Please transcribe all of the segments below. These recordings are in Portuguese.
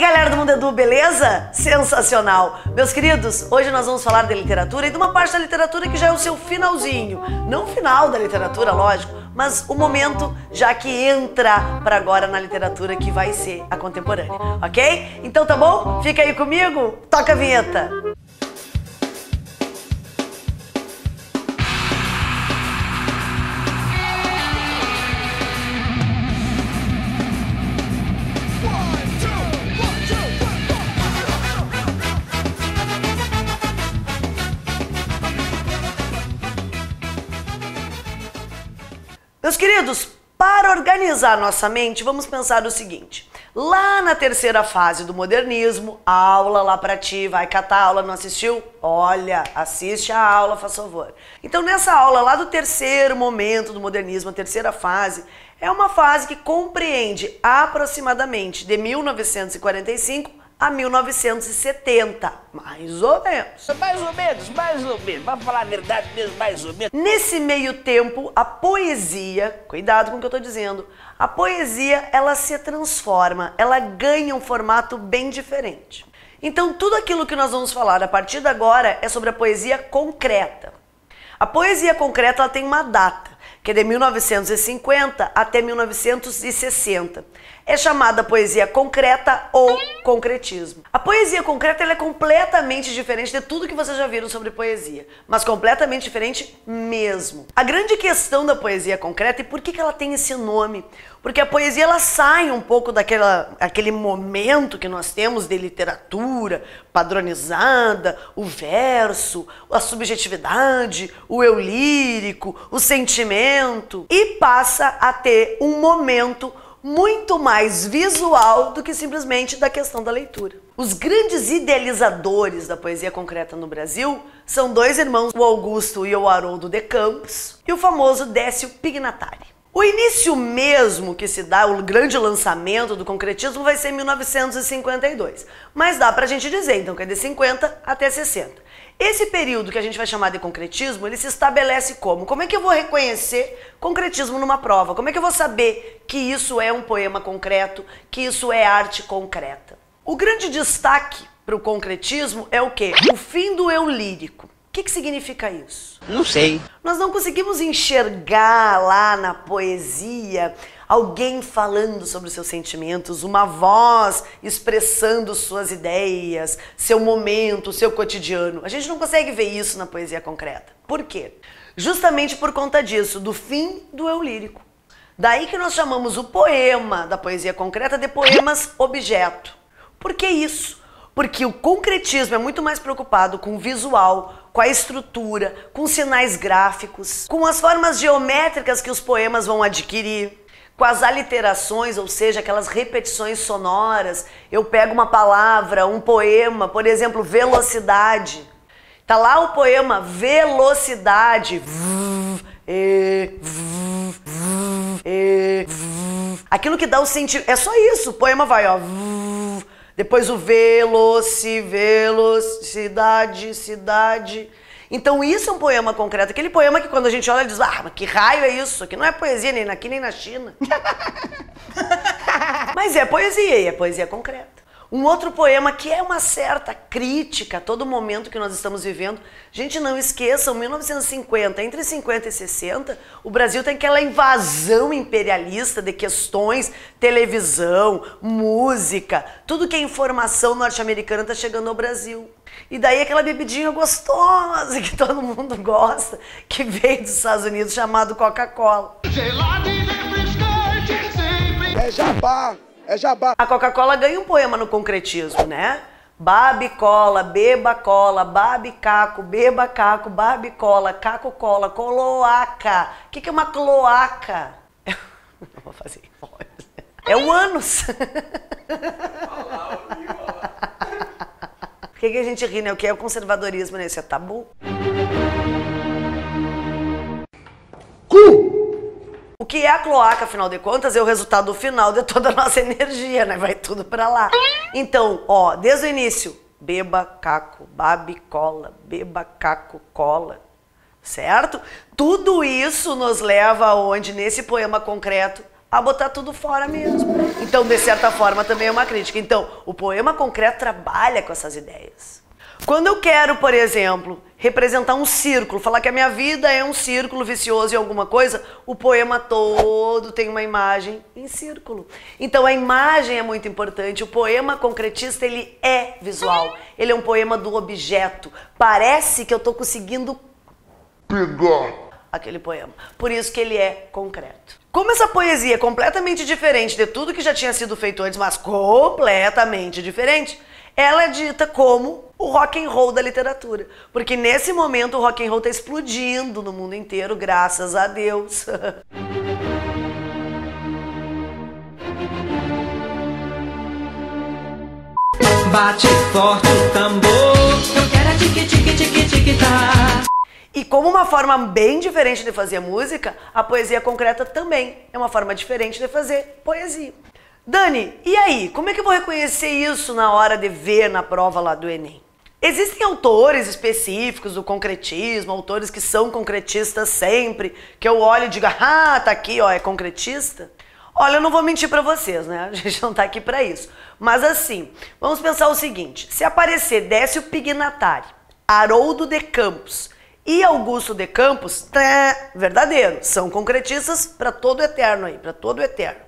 Galera do Mundo Edu, beleza? Sensacional! Meus queridos, hoje nós vamos falar de literatura e de uma parte da literatura que já é o seu finalzinho. Não o final da literatura, lógico, mas o momento já que entra para agora na literatura que vai ser a contemporânea, ok? Então tá bom? Fica aí comigo, toca a vinheta! Meus queridos, para organizar nossa mente, vamos pensar o seguinte. Lá na terceira fase do modernismo, aula lá pra ti, vai catar a aula, não assistiu? Olha, assiste a aula, faz favor. Então nessa aula lá do terceiro momento do modernismo, a terceira fase, é uma fase que compreende aproximadamente de 1945 a 1970, mais ou menos. Mais ou menos, vamos falar a verdade mesmo, mais ou menos. Nesse meio tempo, a poesia, cuidado com o que eu tô dizendo, a poesia, ela se transforma, ela ganha um formato bem diferente. Então, tudo aquilo que nós vamos falar a partir de agora é sobre a poesia concreta. A poesia concreta, ela tem uma data, que é de 1950 até 1960. É chamada poesia concreta ou concretismo. A poesia concreta ela é completamente diferente de tudo que vocês já viram sobre poesia, mas completamente diferente mesmo. A grande questão da poesia concreta e por que ela tem esse nome? Porque a poesia ela sai um pouco daquele momento que nós temos de literatura padronizada, o verso, a subjetividade, o eu lírico, o sentimento, e passa a ter um momento muito mais visual do que simplesmente da questão da leitura. Os grandes idealizadores da poesia concreta no Brasil são dois irmãos, o Augusto e o Haroldo de Campos, e o famoso Décio Pignatari. O início mesmo que se dá, o grande lançamento do concretismo vai ser em 1952, mas dá pra gente dizer então que é de 50 até 60. Esse período que a gente vai chamar de concretismo, ele se estabelece como? Como é que eu vou reconhecer concretismo numa prova? Como é que eu vou saber que isso é um poema concreto, que isso é arte concreta? O grande destaque para o concretismo é o quê? O fim do eu lírico. O que significa isso? Não sei. Nós não conseguimos enxergar lá na poesia alguém falando sobre os seus sentimentos, uma voz expressando suas ideias, seu momento, seu cotidiano. A gente não consegue ver isso na poesia concreta. Por quê? Justamente por conta disso, do fim do eu lírico. Daí que nós chamamos o poema da poesia concreta de poemas objeto. Por que isso? Porque o concretismo é muito mais preocupado com o visual, com a estrutura, com sinais gráficos, com as formas geométricas que os poemas vão adquirir, com as aliterações, ou seja, aquelas repetições sonoras. Eu pego uma palavra, um poema, por exemplo, velocidade. Tá lá o poema velocidade. Aquilo que dá o sentido. É só isso, o poema vai, ó. Depois o velocidade, cidade. Então isso é um poema concreto. Aquele poema que quando a gente olha diz, ah, mas que raio é isso? Aqui não é poesia nem aqui nem na China. Mas é poesia e é poesia concreta. Um outro poema que é uma certa crítica a todo momento que nós estamos vivendo. Gente, não esqueçam, 1950, entre 50 e 60, o Brasil tem aquela invasão imperialista de questões, televisão, música, tudo que é informação norte-americana está chegando ao Brasil. E daí aquela bebidinha gostosa que todo mundo gosta, que veio dos Estados Unidos, chamado Coca-Cola. É jabá! É jabá. A Coca-Cola ganha um poema no concretismo, né? Babe cola, beba cola, babe caco, beba caco, babe cola, caco cola, cloaca. O que é uma cloaca? Não vou fazer. É o ânus. Por que a gente ri, né? O que é o conservadorismo, né? Isso é tabu. O que é a cloaca, afinal de contas, é o resultado final de toda a nossa energia, né? Vai tudo pra lá. Então, ó, desde o início, beba, caco, babe, cola, beba, caco, cola, certo? Tudo isso nos leva aonde, nesse poema concreto, a botar tudo fora mesmo. Então, de certa forma, também é uma crítica. Então, o poema concreto trabalha com essas ideias. Quando eu quero, por exemplo, representar um círculo, falar que a minha vida é um círculo vicioso em alguma coisa, o poema todo tem uma imagem em círculo. Então a imagem é muito importante. O poema concretista, ele é visual. Ele é um poema do objeto. Parece que eu estou conseguindo pegar aquele poema. Por isso que ele é concreto. Como essa poesia é completamente diferente de tudo que já tinha sido feito antes, mas completamente diferente, ela é dita como o rock and roll da literatura. Porque nesse momento o rock and roll está explodindo no mundo inteiro, graças a Deus. Bate forte o tambor, eu quero a tique-tique-tique-tique-tá. E como uma forma bem diferente de fazer música, a poesia concreta também é uma forma diferente de fazer poesia. Dani, e aí? Como é que eu vou reconhecer isso na hora de ver na prova lá do Enem? Existem autores específicos do concretismo, autores que são concretistas sempre, que eu olho e digo, ah, tá aqui, ó, é concretista? Olha, eu não vou mentir pra vocês, né? A gente não tá aqui pra isso. Mas assim, vamos pensar o seguinte, se aparecer Décio Pignatari, Haroldo de Campos e Augusto de Campos, verdadeiro, são concretistas pra todo o eterno aí, pra todo o eterno.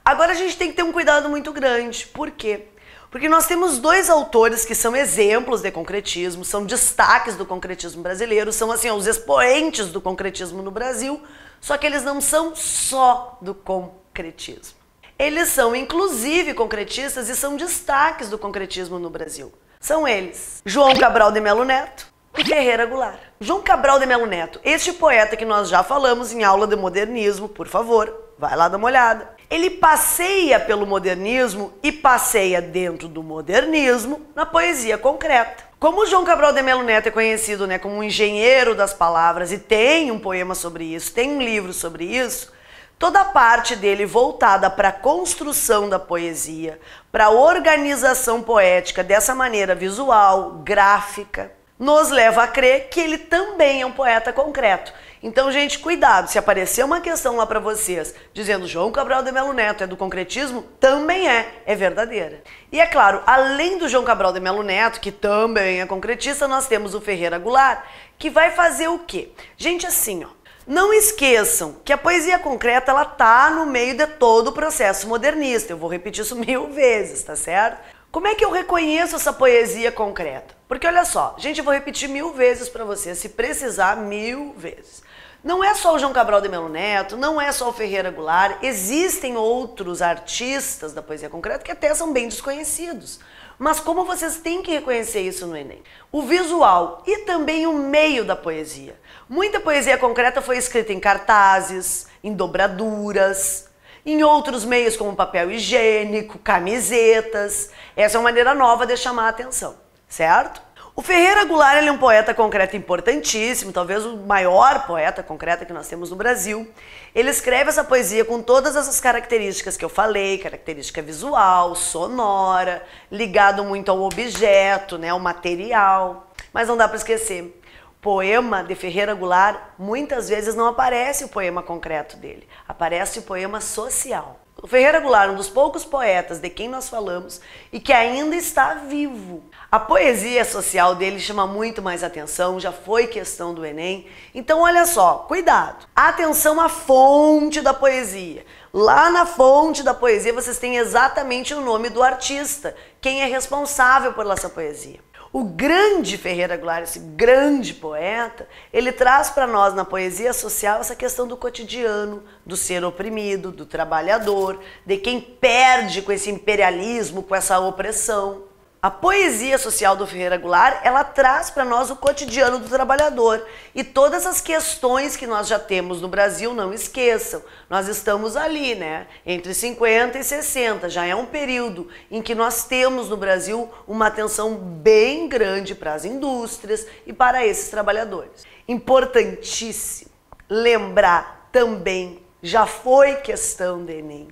Agora a gente tem que ter um cuidado muito grande. Por quê? Porque nós temos dois autores que são exemplos de concretismo, são destaques do concretismo brasileiro, são assim os expoentes do concretismo no Brasil, só que eles não são só do concretismo. Eles são inclusive concretistas e são destaques do concretismo no Brasil. São eles, João Cabral de Melo Neto e Ferreira Goulart. João Cabral de Melo Neto, este poeta que nós já falamos em aula de modernismo, por favor, vai lá dar uma olhada. Ele passeia pelo modernismo e passeia dentro do modernismo na poesia concreta. Como o João Cabral de Melo Neto é conhecido, né, como um engenheiro das palavras e tem um poema sobre isso, tem um livro sobre isso, toda a parte dele voltada para a construção da poesia, para a organização poética dessa maneira visual, gráfica, nos leva a crer que ele também é um poeta concreto. Então, gente, cuidado, se aparecer uma questão lá para vocês dizendo João Cabral de Melo Neto é do concretismo, também é verdadeira. E é claro, além do João Cabral de Melo Neto, que também é concretista, nós temos o Ferreira Goulart, que vai fazer o quê? Gente, assim, ó, não esqueçam que a poesia concreta, ela tá no meio de todo o processo modernista. Eu vou repetir isso 1000 vezes, tá certo? Como é que eu reconheço essa poesia concreta? Porque olha só, gente, eu vou repetir 1000 vezes para vocês, se precisar 1000 vezes. Não é só o João Cabral de Melo Neto, não é só o Ferreira Goulart, existem outros artistas da poesia concreta que até são bem desconhecidos. Mas como vocês têm que reconhecer isso no Enem? O visual e também o meio da poesia. Muita poesia concreta foi escrita em cartazes, em dobraduras, em outros meios como papel higiênico, camisetas. Essa é uma maneira nova de chamar a atenção, certo? O Ferreira Goulart, ele é um poeta concreto importantíssimo, talvez o maior poeta concreto que nós temos no Brasil. Ele escreve essa poesia com todas essas características que eu falei, característica visual, sonora, ligado muito ao objeto, né, ao material. Mas não dá para esquecer, poema de Ferreira Goulart, muitas vezes não aparece o poema concreto dele, aparece o poema social. O Ferreira Goulart é um dos poucos poetas de quem nós falamos e que ainda está vivo. A poesia social dele chama muito mais atenção, já foi questão do Enem. Então olha só, cuidado. Atenção à fonte da poesia. Lá na fonte da poesia vocês têm exatamente o nome do artista, quem é responsável por essa poesia. O grande Ferreira Goulart, esse grande poeta, ele traz para nós na poesia social essa questão do cotidiano, do ser oprimido, do trabalhador, de quem perde com esse imperialismo, com essa opressão. A poesia social do Ferreira Goulart, ela traz para nós o cotidiano do trabalhador. E todas as questões que nós já temos no Brasil, não esqueçam, nós estamos ali, né? Entre 50 e 60, já é um período em que nós temos no Brasil uma atenção bem grande para as indústrias e para esses trabalhadores. Importantíssimo lembrar também, já foi questão do Enem,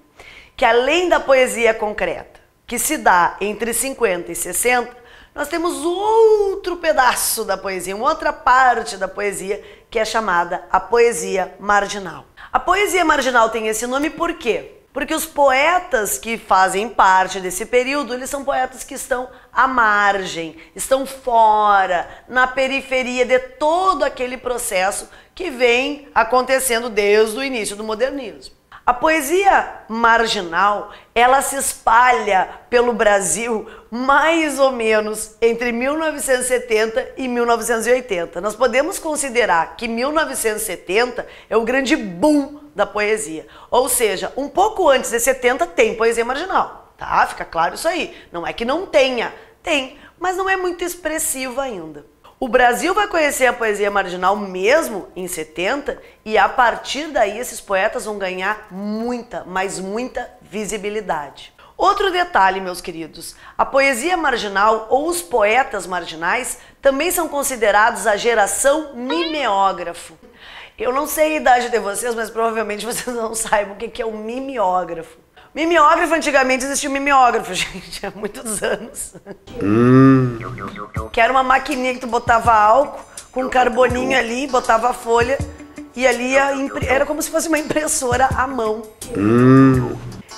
que além da poesia concreta, que se dá entre 50 e 60, nós temos outro pedaço da poesia, uma outra parte da poesia, que é chamada a poesia marginal. A poesia marginal tem esse nome por quê? Porque os poetas que fazem parte desse período, eles são poetas que estão à margem, estão fora, na periferia de todo aquele processo que vem acontecendo desde o início do modernismo. A poesia marginal, ela se espalha pelo Brasil mais ou menos entre 1970 e 1980. Nós podemos considerar que 1970 é o grande boom da poesia. Ou seja, um pouco antes de 70 tem poesia marginal, tá? Fica claro isso aí. Não é que não tenha, tem, mas não é muito expressiva ainda. O Brasil vai conhecer a poesia marginal mesmo em 70 e a partir daí esses poetas vão ganhar muita, mas muita visibilidade. Outro detalhe, meus queridos, a poesia marginal ou os poetas marginais também são considerados a geração mimeógrafo. Eu não sei a idade de vocês, mas provavelmente vocês não saibam o que é um mimeógrafo. Mimeógrafo, antigamente existia um mimeógrafo, gente, há muitos anos. Que era uma maquininha que tu botava álcool, com um carboninho ali, botava a folha, e ali era como se fosse uma impressora à mão.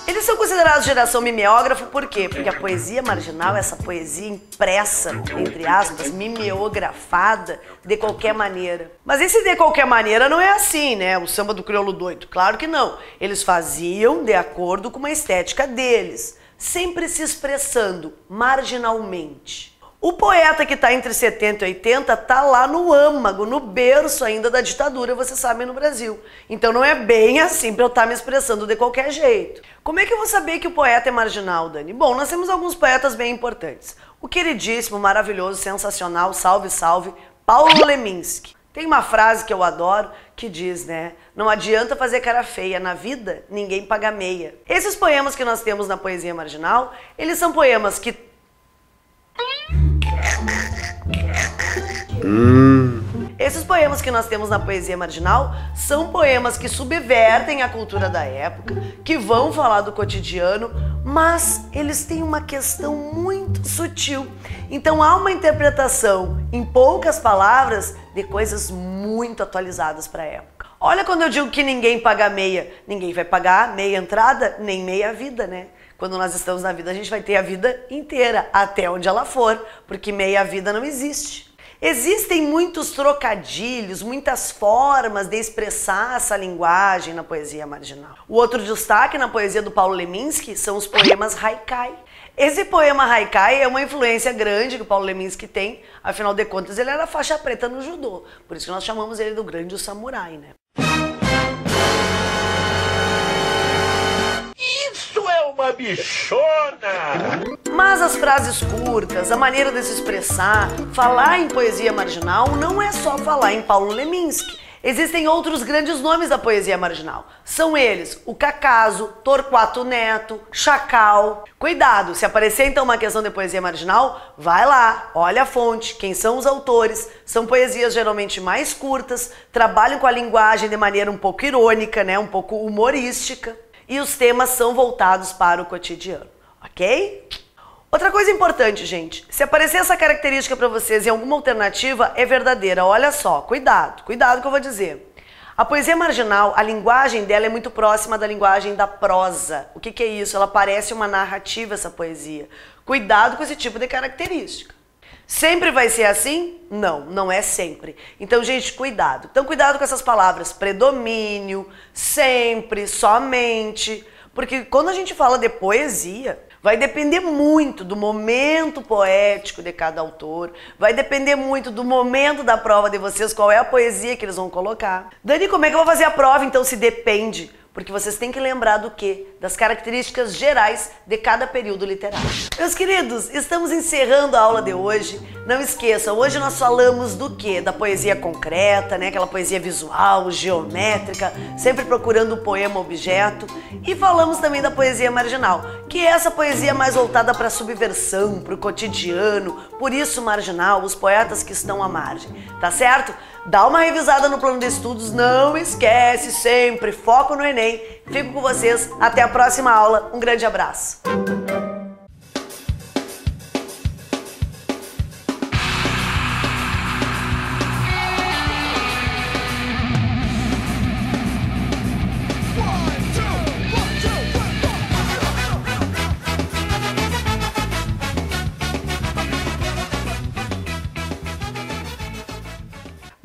Eles são considerados geração mimeógrafo por quê? Porque a poesia marginal, essa poesia impressa, entre aspas, mimeografada, de qualquer maneira. Mas esse de qualquer maneira não é assim, né? O samba do crioulo doido. Claro que não. Eles faziam de acordo com uma estética deles, sempre se expressando marginalmente. O poeta que está entre 70 e 80 está lá no âmago, no berço ainda da ditadura, vocês sabem, no Brasil. Então não é bem assim para eu estar me expressando de qualquer jeito. Como é que eu vou saber que o poeta é marginal, Dani? Bom, nós temos alguns poetas bem importantes. O queridíssimo, maravilhoso, sensacional, salve, salve, Paulo Leminski. Tem uma frase que eu adoro que diz, né? Não adianta fazer cara feia, na vida ninguém paga meia. Esses poemas que nós temos na poesia marginal, eles são poemas que Esses poemas que nós temos na poesia marginal são poemas que subvertem a cultura da época, que vão falar do cotidiano, mas eles têm uma questão muito sutil. Então há uma interpretação, em poucas palavras, de coisas muito atualizadas para a época. Olha quando eu digo que ninguém paga meia. Ninguém vai pagar meia entrada, nem meia vida, né? Quando nós estamos na vida, a gente vai ter a vida inteira, até onde ela for, porque meia vida não existe. Existem muitos trocadilhos, muitas formas de expressar essa linguagem na poesia marginal. O outro destaque na poesia do Paulo Leminski são os poemas haikai. Esse poema haikai é uma influência grande que o Paulo Leminski tem, afinal de contas ele era faixa preta no judô, por isso que nós chamamos ele do grande samurai, né? Isso é uma bichona! Mas as frases curtas, a maneira de se expressar, falar em poesia marginal não é só falar em Paulo Leminski. Existem outros grandes nomes da poesia marginal. São eles o Cacaso, Torquato Neto, Chacal. Cuidado, se aparecer então uma questão de poesia marginal, vai lá, olha a fonte, quem são os autores. São poesias geralmente mais curtas, trabalham com a linguagem de maneira um pouco irônica, né, um pouco humorística. E os temas são voltados para o cotidiano, ok? Outra coisa importante, gente, se aparecer essa característica para vocês em alguma alternativa, é verdadeira. Olha só, cuidado, cuidado que eu vou dizer. A poesia marginal, a linguagem dela é muito próxima da linguagem da prosa. O que é isso? Ela parece uma narrativa, essa poesia. Cuidado com esse tipo de característica. Sempre vai ser assim? Não, não é sempre. Então, gente, cuidado. Então, cuidado com essas palavras predomínio, sempre, somente. Porque quando a gente fala de poesia, vai depender muito do momento poético de cada autor, vai depender muito do momento da prova de vocês, qual é a poesia que eles vão colocar. Dani, como é que eu vou fazer a prova? Então, se depende. Porque vocês têm que lembrar do quê? Das características gerais de cada período literário. Meus queridos, estamos encerrando a aula de hoje. Não esqueçam, hoje nós falamos do quê? Da poesia concreta, né? Aquela poesia visual, geométrica, sempre procurando o poema objeto. E falamos também da poesia marginal, que é essa poesia mais voltada para a subversão, para o cotidiano. Por isso, marginal, os poetas que estão à margem. Tá certo? Dá uma revisada no plano de estudos, não esquece sempre, foco no Enem. Fico com vocês, até a próxima aula, um grande abraço.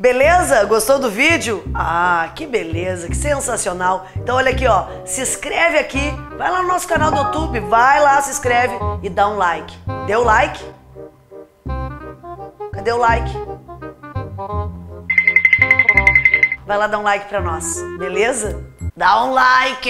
Beleza? Gostou do vídeo? Ah, que beleza, que sensacional. Então olha aqui, ó, se inscreve aqui, vai lá no nosso canal do YouTube, vai lá, se inscreve e dá um like. Deu like? Cadê o like? Vai lá dar um like pra nós, beleza? Dá um like!